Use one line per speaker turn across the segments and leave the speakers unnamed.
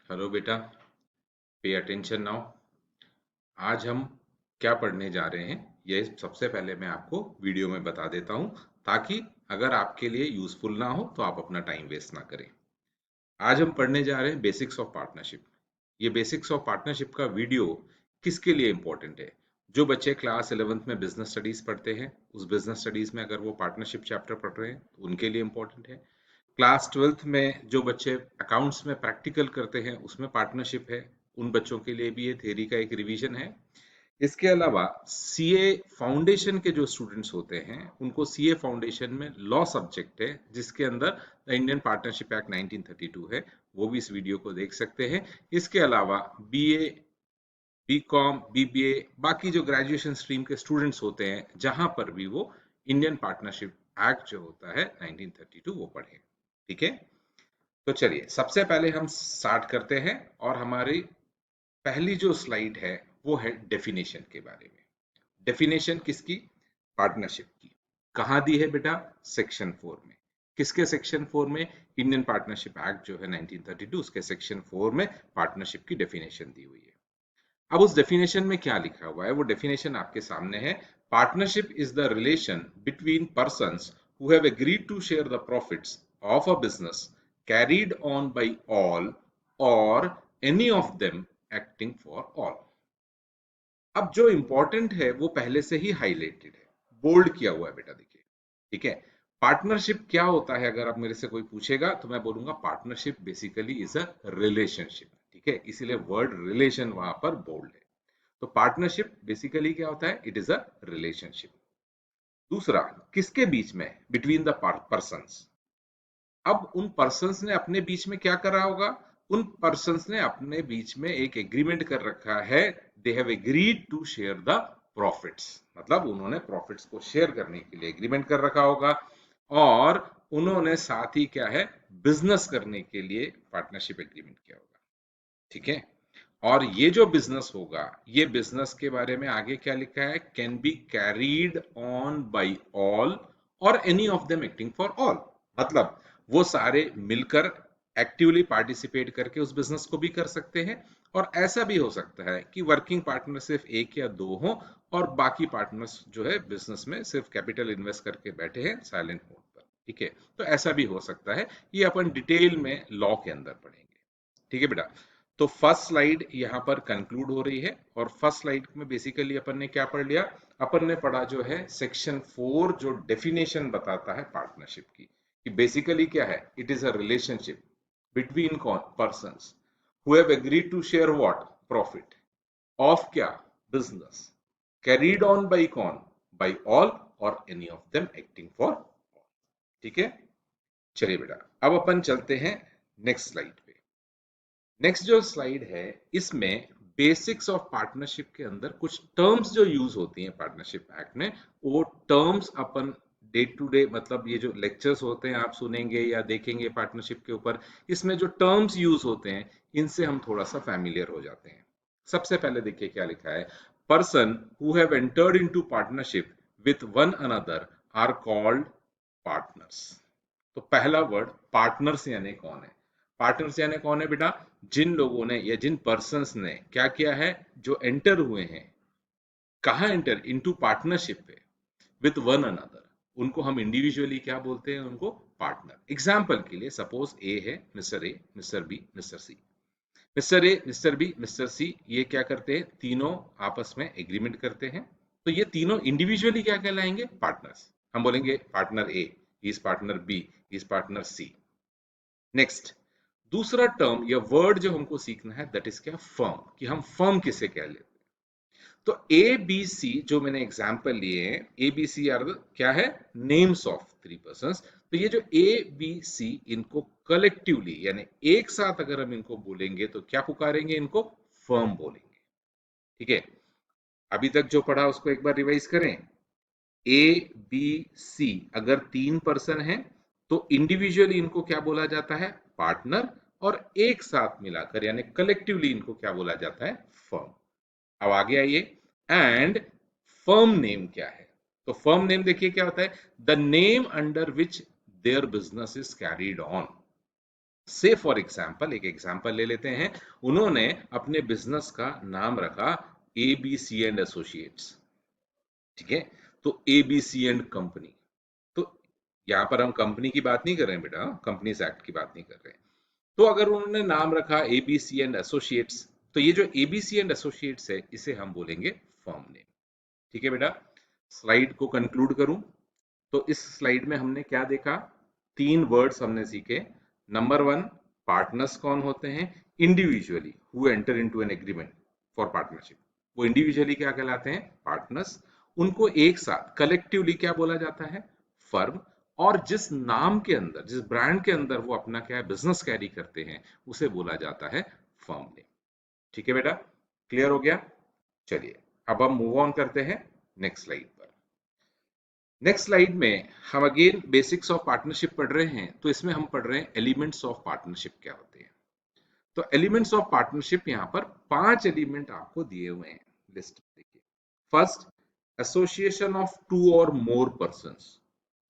Hello बेटा, pay attention now. आज हम क्या पढ़ने जा रहे हैं ये सबसे पहले मैं आपको वीडियो में बता देता हूं, ताकि अगर आपके लिए यूजफुल ना हो तो आप अपना टाइम वेस्ट ना करें। आज हम पढ़ने जा रहे हैं बेसिक्स ऑफ पार्टनरशिप। ये बेसिक्स ऑफ पार्टनरशिप का वीडियो किसके लिए इम्पोर्टेंट है? जो बच्चे क्लास 11th में बिजनेस स्टडीज पढ़ते हैं, उस बिजनेस स्टडीज में अगर वो पार्टनरशिप चैप्टर पढ़ रहे हैं तो उनके लिए इम्पोर्टेंट है। क्लास 12th में जो बच्चे अकाउंट्स में प्रैक्टिकल करते हैं उसमें पार्टनरशिप है, उन बच्चों के लिए भी ये थ्योरी का एक रिवीजन है। इसके अलावा सीए फाउंडेशन के जो स्टूडेंट्स होते हैं उनको सीए फाउंडेशन में लॉ सब्जेक्ट है जिसके अंदर द इंडियन पार्टनरशिप एक्ट 1932 है, वो भी इस वीडियो को देख सकते हैं। इसके अलावा बीए, बीकॉम, बीबीए, बाकी जो ग्रेजुएशन स्ट्रीम के स्टूडेंट्स होते हैं जहां पर भी वो इंडियन पार्टनरशिप एक्ट जो होता है 1932 वो पढ़े। ठीक है, तो चलिए सबसे पहले हम स्टार्ट करते हैं और हमारी पहली जो स्लाइड है वो है डेफिनेशन के बारे में। डेफिनेशन किसकी? पार्टनरशिप की। कहाँ दी है बेटा? सेक्शन 4 में। किसके सेक्शन 4 में? इंडियन पार्टनरशिप एक्ट जो है 1932 उसके सेक्शन 4 में पार्टनरशिप की डेफिनेशन दी हुई है। अब उस डेफिनेशन में क्या लिखा हुआ है वो डेफिनेशन आपके सामने है। Partnership is the relation between persons who have agreed to share the profits of a business carried on by all or any of them acting for all. अब जो इंपॉर्टेंट है वो पहले से ही हाईलाइटेड है, बोल्ड किया हुआ है बेटा, देखिए। ठीक है, पार्टनरशिप क्या होता है अगर आप मेरे से कोई पूछेगा तो मैं बोलूंगा partnership basically is a relationship. ठीक है, इसीलिए वर्ड रिलेशन वहां पर बोल्ड है। तो पार्टनरशिप बेसिकली क्या होता है? It is a relationship. दूसरा, किसके बीच में? Between the persons. अब उन पर्सन्स ने अपने बीच में क्या करा होगा? उन पर्सन्स ने अपने बीच में एक एग्रीमेंट कर रखा है। They have agreed to share the profits, मतलब उन्होंने प्रॉफिट्स को शेयर करने के लिए एग्रीमेंट कर रखा होगा। और उन्होंने साथ ही क्या है? बिजनेस करने के लिए पार्टनरशिप एग्रीमेंट किया होगा। ठीक है, और ये जो बिजनेस होगा, ये बिजनेस के बारे में आगे क्या लिखा है? Can be carried on by all or any of them acting for all. मतलब वो सारे मिलकर एक्टिवली पार्टिसिपेट करके उस बिजनेस को भी कर सकते हैं। और ऐसा भी हो सकता है कि वर्किंग पार्टनर सिर्फ एक या दो हो और बाकी पार्टनर्स जो है बिजनेस में सिर्फ कैपिटल इन्वेस्ट करके बैठे हैं साइलेंट मोड पर। ठीक है, तो ऐसा भी हो सकता है। ये अपन डिटेल में लॉ के अंदर पढ़ेंगे। ठीक है बेटा, तो फर्स्ट स्लाइड यहाँ पर कंक्लूड हो रही है और फर्स्ट स्लाइड में बेसिकली अपन ने क्या पढ़ लिया? अपन ने पढ़ा जो है सेक्शन 4 जो डेफिनेशन बताता है पार्टनरशिप की, कि बेसिकली क्या है? It is a relationship between कौन? Persons who have agreed to share what? Profit of क्या? बिजनेस कैरीड ऑन बाय कौन? By all or any of them acting for all. ठीक है, चलिए बेटा अब अपन चलते हैं नेक्स्ट स्लाइड पे। नेक्स्ट जो स्लाइड है इसमें बेसिक्स ऑफ पार्टनरशिप के अंदर कुछ टर्म्स जो यूज होती हैं पार्टनरशिप एक्ट में, वो टर्म्स अपन डे टू डे, मतलब ये जो लेक्चर्स होते हैं आप सुनेंगे या देखेंगे पार्टनरशिप के ऊपर, इसमें जो टर्म्स यूज होते हैं इनसे हम थोड़ा सा फैमिलियर हो जाते हैं। सबसे पहले देखिए क्या लिखा है। Person who have entered into partnership with one another are called partners. तो पहला वर्ड पार्टनर्स यानी कौन है? पार्टनर्स यानी कौन है बेटा? जिन लोगों ने या जिन पर्सन्स ने क्या किया है, जो एंटर हुए हैं, कहाँ एंटर? इनटू पार्टनरशिप पे विथ वन अनदर, उनको हम इंडिविजुअली क्या बोलते हैं? उनको पार्टनर। एग्जाम्पल के लिए suppose A, mister B, mister C. Mister A, mister B, mister C ये क्या करते हैं? तीनों आपस में एग्रीमेंट करते हैं। तो ये तीनों इंडिविजुअली क्या कहलाएंगे? पार्टनर्स। हम बोलेंगे partner A is partner B is partner C. Next, दूसरा टर्म या वर्ड जो हमको सीखना है दैट इज क्या? फर्म। कि हम फर्म किसे कह लेते हैं? तो ए बी सी जो मैंने एग्जांपल लिए हैं, ए बी सी आर क्या है? Names of three persons. तो ये जो ए बी सी इनको कलेक्टिवली यानी एक साथ अगर हम इनको बोलेंगे तो क्या पुकारेंगे? इनको फर्म बोलेंगे। ठीक है, अभी तक जो पढ़ा उसको एक बार रिवाइज करें। ए बी सी अगर तीन पर्सन है तो इंडिविजुअली इनको क्या बोला जाता है? पार्टनर। और एक साथ मिलाकर यानी कलेक्टिवली इनको क्या बोला जाता है? फर्म। अब आगे आइए, एंड फर्म नेम क्या है? तो फर्म नेम देखिए क्या होता है? The name under which their business is carried on. से फॉर एग्जाम्पल, एक एग्जाम्पल ले लेते हैं, उन्होंने अपने बिजनेस का नाम रखा ABC एंड एसोसिएट्स, ठीक है, तो ABC एंड कंपनी। तो यहाँ पर हम कंपनी की बात नहीं कर रहे हैं बेटा, कंपनीज एक्ट की बात नहीं कर रहे हैं। तो अगर उन्होंने नाम रखा ABC एंड एसोसिएट्स, तो ये जो ABC एंड एसोसिएट्स है इसे हम बोलेंगे फर्म नेम। ठीक है बेटा, स्लाइड को कंक्लूड करूं तो इस स्लाइड में हमने क्या देखा, तीन वर्ड्स हमने सीखे। नंबर वन, पार्टनर्स कौन होते हैं, individually who enter into an agreement for partnership, वो इंडिविजुअली क्या कहलाते हैं, पार्टनर्स। उनको एक साथ कलेक्टिवली क्या बोला जाता है, फर्म। और जिस नाम के अंदर, जिस ब्रांड के अंदर वो अपना क्या है बिजनेस कैरी करते हैं, उसे बोला जाता है फर्म नेम। ठीक है बेटा, क्लियर हो गया। चलिए अब हम मूव ऑन करते हैं नेक्स्ट स्लाइड पर। नेक्स्ट स्लाइड में हम अगेन बेसिक्स ऑफ पार्टनरशिप पढ़ रहे हैं, तो इसमें हम पढ़ रहे हैं एलिमेंट्स ऑफ पार्टनरशिप क्या होते हैं। तो एलिमेंट्स ऑफ पार्टनरशिप यहाँ पर 5 एलिमेंट आपको दिए हुए हैं, लिस्ट देखिए। First, association of 2 or more persons.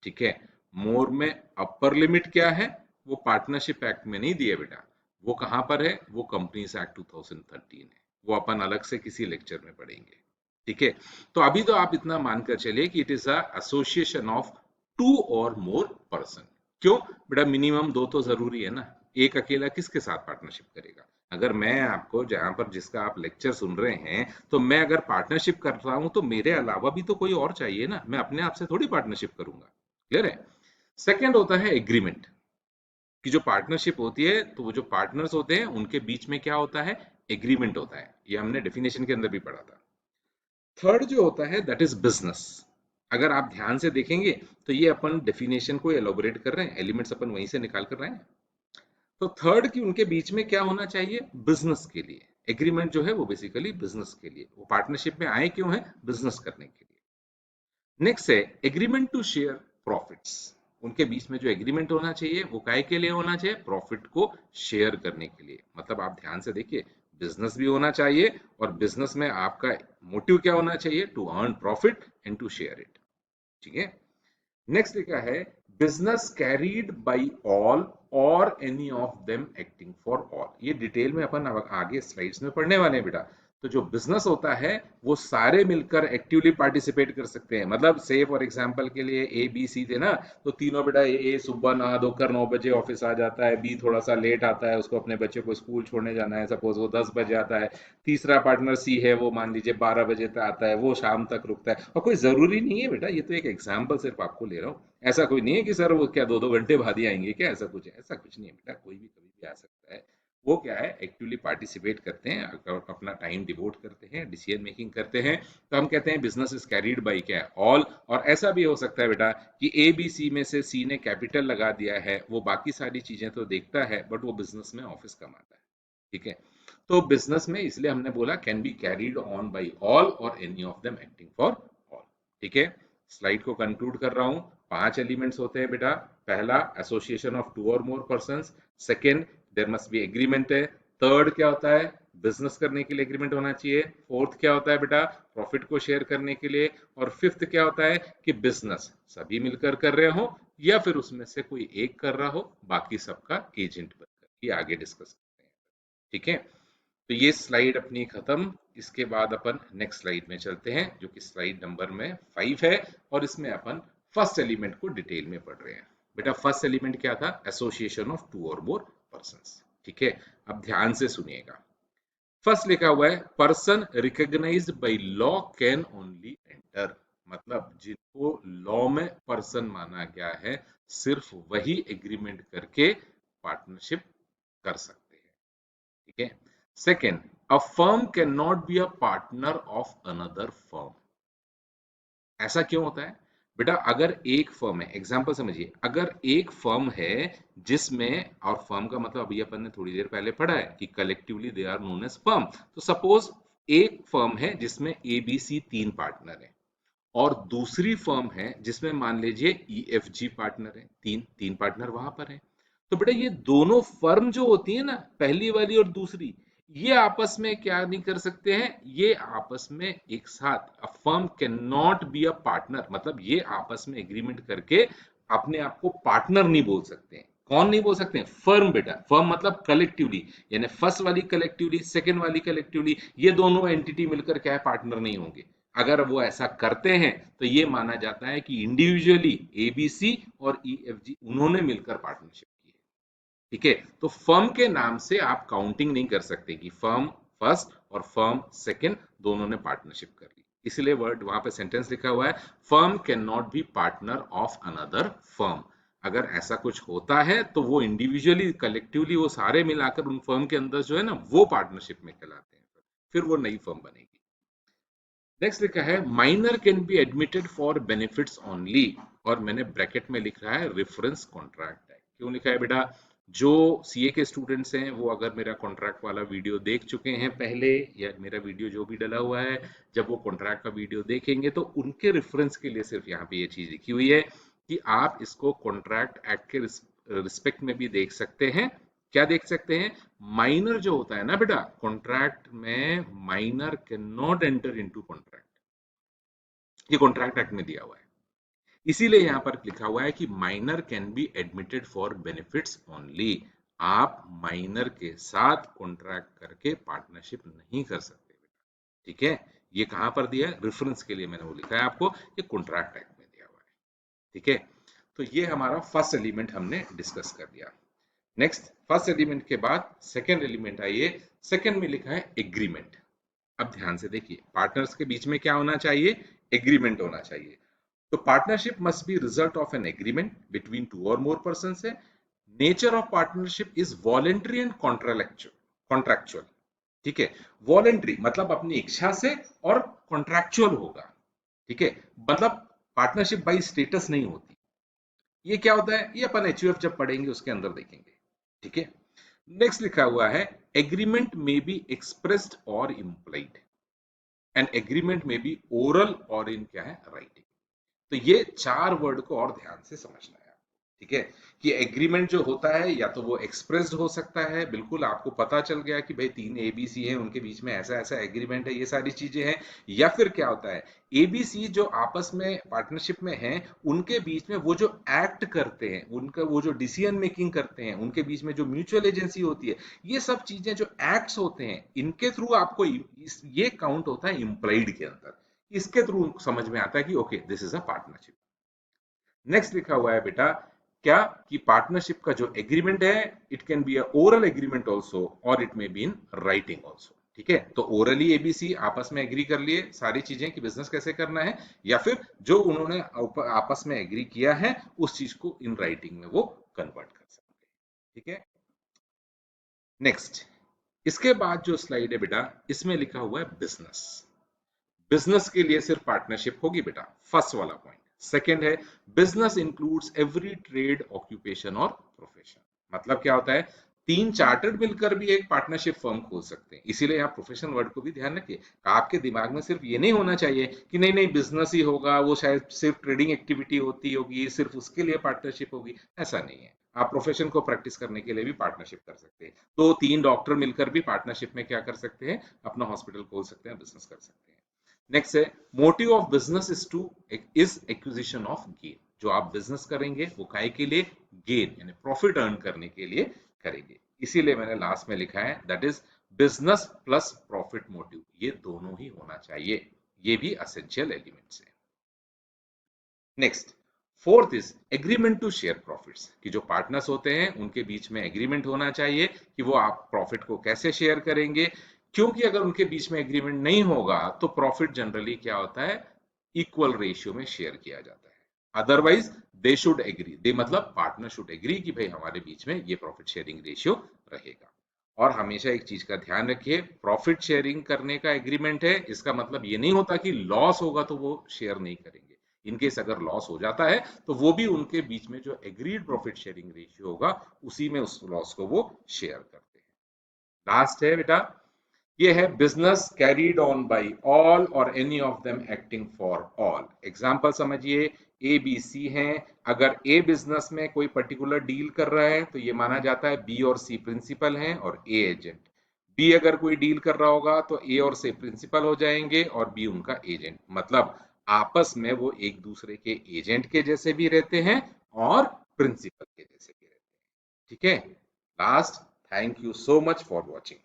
ठीक है, मोर में अपर लिमिट क्या है, वो पार्टनरशिप एक्ट में नहीं दिया बेटा, वो कहां पर है, वो कंपनीज एक्ट 2013 है, वो अपन अलग से किसी लेक्चर में पढ़ेंगे। ठीक है, तो अभी तो आप इतना मानकर चलिए कि it is a association of 2 or more person. क्यों बेटा, मिनिमम 2 तो जरूरी है ना, एक अकेला किसके साथ पार्टनरशिप करेगा। अगर मैं आपको जहां पर जिसका आप लेक्चर सुन रहे हैं, तो मैं अगर पार्टनरशिप कर रहा हूं तो मेरे अलावा भी तो कोई और चाहिए ना, मैं अपने आप से थोड़ी पार्टनरशिप करूंगा। क्लियर है। सेकंड होता है एग्रीमेंट, कि जो पार्टनरशिप होती है तो वो जो पार्टनर्स होते हैं उनके बीच में क्या होता है, एग्रीमेंट होता है, ये हमने डेफिनेशन के अंदर भी पढ़ा था। थर्ड जो होता है दैट इज बिजनेस। अगर आप ध्यान से देखेंगे तो ये अपन डेफिनेशन को एलोबोरेट कर रहे हैं, एलिमेंट्स अपन वहीं से निकाल कर रहे हैं। तो थर्ड की उनके बीच में क्या होना चाहिए, बिजनेस के लिए। एग्रीमेंट जो है वो बेसिकली बिजनेस के लिए, वो पार्टनरशिप में आए क्यों है, बिजनेस करने के लिए। नेक्स्ट है एग्रीमेंट टू शेयर प्रॉफिट्स। उनके बीच में जो एग्रीमेंट होना चाहिए वो काय के लिए होना चाहिए, प्रॉफिट को शेयर करने के लिए। मतलब आप ध्यान से देखिए, बिजनेस भी होना चाहिए और बिजनेस में आपका मोटिव क्या होना चाहिए, to earn profit and to share it. ठीक है। नेक्स्ट लिखा है business carried by all or any of them acting for all. ये डिटेल में अपन आगे स्लाइड्स में पढ़ने वाले हैं बेटा। तो जो बिजनेस होता है वो सारे मिलकर एक्टिवली पार्टिसिपेट कर सकते हैं। मतलब से फॉर एग्जांपल के लिए ए बी सी थे ना, तो तीनों बेटा, ए सुबह नहा धोकर 9 बजे ऑफिस आ जाता है, बी थोड़ा सा लेट आता है, उसको अपने बच्चे को स्कूल छोड़ने जाना है, सपोज वो 10 बजे आता है। तीसरा पार्टनर सी है, वो मान लीजिए 12 बजे तक आता है, वो शाम तक रुकता है। और कोई जरूरी नहीं है बेटा, ये तो एक एग्जाम्पल सिर्फ आपको ले रहा हूँ। ऐसा कोई नहीं है कि सर वो क्या 2-2 घंटे बाद ही आएंगे क्या, ऐसा कुछ है, ऐसा कुछ नहीं है बेटा, कोई भी कभी भी आ सकता है। वो क्या है, एक्टिवली पार्टिसिपेट करते हैं, अपना टाइम डिवोट करते हैं, डिसीजन मेकिंग करते हैं। तो हम कहते हैं बिजनेस इज कैरीड बाय क्या है, ऑल। और ऐसा भी हो सकता है बेटा कि ए बी सी में से सी ने कैपिटल लगा दिया है, वो बाकी सारी चीजें तो देखता है बट वो बिजनेस में ऑफिस कमाता है। ठीक है, तो बिजनेस में इसलिए हमने बोला can be carried on by all or any of them acting for all. ठीक है, स्लाइड को कंक्लूड कर रहा हूं। 5 एलिमेंट्स होते हैं बेटा। पहला, association of 2 or more persons. Second, there must be agreement है। थर्ड क्या होता है, बिजनेस करने के लिए एग्रीमेंट होना चाहिए। फोर्थ क्या होता है बेटा, प्रॉफिट को शेयर करने के लिए। और फिफ्थ क्या होता है कि बिजनेस सभी मिलकर कर रहे हो या फिर उसमें से कोई एक कर रहा हो, बाकी सबका एजेंट बनकर। ये आगे डिस्कस करते हैं। ठीक है, तो ये स्लाइड अपनी खत्म। इसके बाद अपन नेक्स्ट स्लाइड में चलते हैं, जो कि स्लाइड नंबर में 5 है, और इसमें अपन फर्स्ट एलिमेंट को डिटेल में पढ़ रहे हैं। बेटा फर्स्ट एलिमेंट क्या था, association of 2 or more persons. ठीक है, अब ध्यान से सुनिएगा। फर्स्ट लिखा हुआ है person recognised by law can only enter. मतलब जिनको लॉ में पर्सन माना गया है, सिर्फ वही एग्रीमेंट करके पार्टनरशिप कर सकते हैं। ठीक है। Second, a firm can not be a partner of another firm. ऐसा क्यों होता है बेटा, अगर एक फर्म है, एग्जांपल समझिए, अगर एक फर्म है जिसमें, और फर्म का मतलब अभी अपन ने थोड़ी देर पहले पढ़ा है कि collectively they are known as firm. तो सपोज एक फर्म है जिसमें ए बी सी 3 पार्टनर है, और दूसरी फर्म है जिसमें मान लीजिए ई एफ जी पार्टनर है, तीन तीन पार्टनर वहां पर है। तो बेटा ये दोनों फर्म जो होती है ना, पहली वाली और दूसरी, ये आपस में क्या नहीं कर सकते हैं, ये आपस में एक साथ, a firm can not be a partner, मतलब ये आपस में एग्रीमेंट करके अपने आप को पार्टनर नहीं बोल सकते हैं। कौन नहीं बोल सकते? फर्म बेटा। फर्म मतलब कलेक्टिवली, यानी फर्स्ट वाली कलेक्टिवली, सेकंड वाली कलेक्टिवली, ये दोनों एंटिटी मिलकर क्या है, पार्टनर नहीं होंगे। अगर वो ऐसा करते हैं तो ये माना जाता है कि इंडिविजुअली एबीसी और ईएफजी उन्होंने मिलकर पार्टनरशिप की है। ठीक है, तो फर्म के नाम से आप काउंटिंग नहीं कर सकते कि फर्म फर्स्ट और फर्म सेकंड दोनों ने पार्टनरशिप कर ली। इसलिए वर्ड वहां पे सेंटेंस लिखा हुआ है, firm can not be partner of another firm. अगर ऐसा कुछ होता है तो वो इंडिविजुअली कलेक्टिवली वो सारे मिलाकर उन फर्म के अंदर जो है ना वो पार्टनरशिप में कहलाते हैं, फिर वो नई फर्म बनेगी। नेक्स्ट लिखा है minor can be admitted for benefits only, और मैंने ब्रैकेट में लिख रहा है रेफरेंस कॉन्ट्रैक्ट है। क्यों लिखा है बेटा? जो सीए के स्टूडेंट्स हैं वो अगर मेरा कॉन्ट्रैक्ट वाला वीडियो देख चुके हैं पहले, या मेरा वीडियो जो भी डला हुआ है, जब वो कॉन्ट्रैक्ट का वीडियो देखेंगे तो उनके रेफरेंस के लिए सिर्फ यहाँ पे ये चीज लिखी हुई है कि आप इसको कॉन्ट्रैक्ट एक्ट के रिस्पेक्ट में भी देख सकते हैं। क्या देख सकते हैं? माइनर जो होता है ना बेटा, कॉन्ट्रैक्ट में minor can not enter into contract, ये कॉन्ट्रैक्ट एक्ट में दिया हुआ है। इसीलिए यहां पर लिखा हुआ है कि minor can be admitted for benefits only. आप माइनर के साथ कॉन्ट्रैक्ट करके पार्टनरशिप नहीं कर सकते बेटा। ठीक है, ये कहां पर दिया है? रेफरेंस के लिए मैंने वो लिखा है आपको, ये कॉन्ट्रैक्ट एक्ट में दिया हुआ है। ठीक है, तो ये हमारा फर्स्ट एलिमेंट हमने डिस्कस कर लिया। नेक्स्ट, फर्स्ट एलिमेंट के बाद सेकेंड एलिमेंट आइए। सेकेंड में लिखा है एग्रीमेंट। अब ध्यान से देखिए, पार्टनर्स के बीच में क्या होना चाहिए? एग्रीमेंट होना चाहिए। तो partnership must be result of an agreement between two और मोर पर्सन है। Nature of partnership is voluntary and contractual. ठीक है, वॉलेंट्री मतलब अपनी इच्छा से, और कॉन्ट्रैक्चुअल होगा। ठीक है, मतलब पार्टनरशिप बाई स्टेटस नहीं होती। ये क्या होता है, ये अपन एचयूएफ जब पढ़ेंगे उसके अंदर देखेंगे। ठीक है, नेक्स्ट लिखा हुआ है एग्रीमेंट में बी एक्सप्रेस्ड और इम्प्लाइड, एंड एग्रीमेंट में बी ओरल और इन क्या है, राइटिंग। तो ये चार वर्ड को और ध्यान से समझना है। ठीक है, कि एग्रीमेंट जो होता है या तो वो एक्सप्रेस्ड हो सकता है, बिल्कुल आपको पता चल गया कि भाई तीन एबीसी हैं, उनके बीच में ऐसा ऐसा एग्रीमेंट है, ये सारी चीजें हैं। या फिर क्या होता है, एबीसी जो आपस में पार्टनरशिप में हैं, उनके बीच में वो जो एक्ट करते हैं, उनका वो जो डिसीजन मेकिंग करते हैं, उनके बीच में जो म्यूचुअल एजेंसी होती है, ये सब चीजें जो एक्ट्स होते हैं, इनके थ्रू आपको ये काउंट होता है इम्प्लाइड के अंदर। इसके थ्रू समझ में आता है कि okay this is a partnership. Next लिखा हुआ है बेटा क्या, कि पार्टनरशिप का जो एग्रीमेंट है, it can be a oral agreement also or it may be in writing also. ठीक है, तो ओरली एबीसी आपस में एग्री कर लिए सारी चीजें कि बिजनेस कैसे करना है, या फिर जो उन्होंने आपस में एग्री किया है उस चीज को इन राइटिंग में वो कन्वर्ट कर सकते हैं। ठीक है, नेक्स्ट, इसके बाद जो स्लाइड है बेटा, इसमें लिखा हुआ है बिजनेस। बिजनेस के लिए सिर्फ पार्टनरशिप होगी बेटा, फर्स्ट वाला पॉइंट। सेकंड है business includes every trade, occupation और प्रोफेशन। मतलब क्या होता है, तीन चार्टर्ड मिलकर भी एक पार्टनरशिप फर्म खोल सकते हैं। इसीलिए यहाँ प्रोफेशन वर्ड को भी ध्यान रखिए। आपके दिमाग में सिर्फ ये नहीं होना चाहिए कि नहीं नहीं बिजनेस ही होगा, वो शायद सिर्फ ट्रेडिंग एक्टिविटी होती होगी, सिर्फ उसके लिए पार्टनरशिप होगी, ऐसा नहीं है। आप प्रोफेशन को प्रैक्टिस करने के लिए भी पार्टनरशिप कर सकते हैं। तो तीन डॉक्टर मिलकर भी पार्टनरशिप में क्या कर सकते हैं, अपना हॉस्पिटल खोल सकते हैं, बिजनेस कर सकते हैं। नेक्स्ट है motive of business is acquisition of gain. जो आप बिजनेस करेंगे वो काय के लिए, गेन यानी प्रॉफिट अर्न करने के लिए करेंगे। इसीलिए मैंने लास्ट में लिखा है that is business plus profit motive, ये दोनों ही होना चाहिए। ये भी असेंशियल एलिमेंट्स है। Next, fourth is agreement to share profits, कि जो पार्टनर्स होते हैं उनके बीच में एग्रीमेंट होना चाहिए कि वो आप प्रॉफिट को कैसे शेयर करेंगे। क्योंकि अगर उनके बीच में एग्रीमेंट नहीं होगा तो प्रॉफिट जनरली क्या होता है, इक्वल रेशियो में शेयर किया जाता है। अदरवाइज दे शुड एग्री, दे मतलब पार्टनर शुड एग्री कि भाई हमारे बीच में ये प्रॉफिट शेयरिंग रेशियो रहेगा। और हमेशा एक चीज का ध्यान रखिए, प्रॉफिट शेयरिंग करने का एग्रीमेंट है, इसका मतलब ये नहीं होता कि लॉस होगा तो वो शेयर नहीं करेंगे। इनकेस अगर लॉस हो जाता है तो वो भी उनके बीच में जो एग्रीड प्रॉफिट शेयरिंग रेशियो होगा उसी में उस लॉस को वो शेयर करते हैं। लास्ट है बेटा, ये है business carried on by all or any of them acting for all. Example समझिए, ए बी सी हैं, अगर ए बिजनेस में कोई पर्टिकुलर डील कर रहा है तो ये माना जाता है बी और सी प्रिंसिपल हैं और ए एजेंट। बी अगर कोई डील कर रहा होगा तो ए और सी प्रिंसिपल हो जाएंगे और बी उनका एजेंट। मतलब आपस में वो एक दूसरे के एजेंट के जैसे भी रहते हैं और प्रिंसिपल के जैसे भी रहते हैं। ठीक है। Last, thank you so much for watching.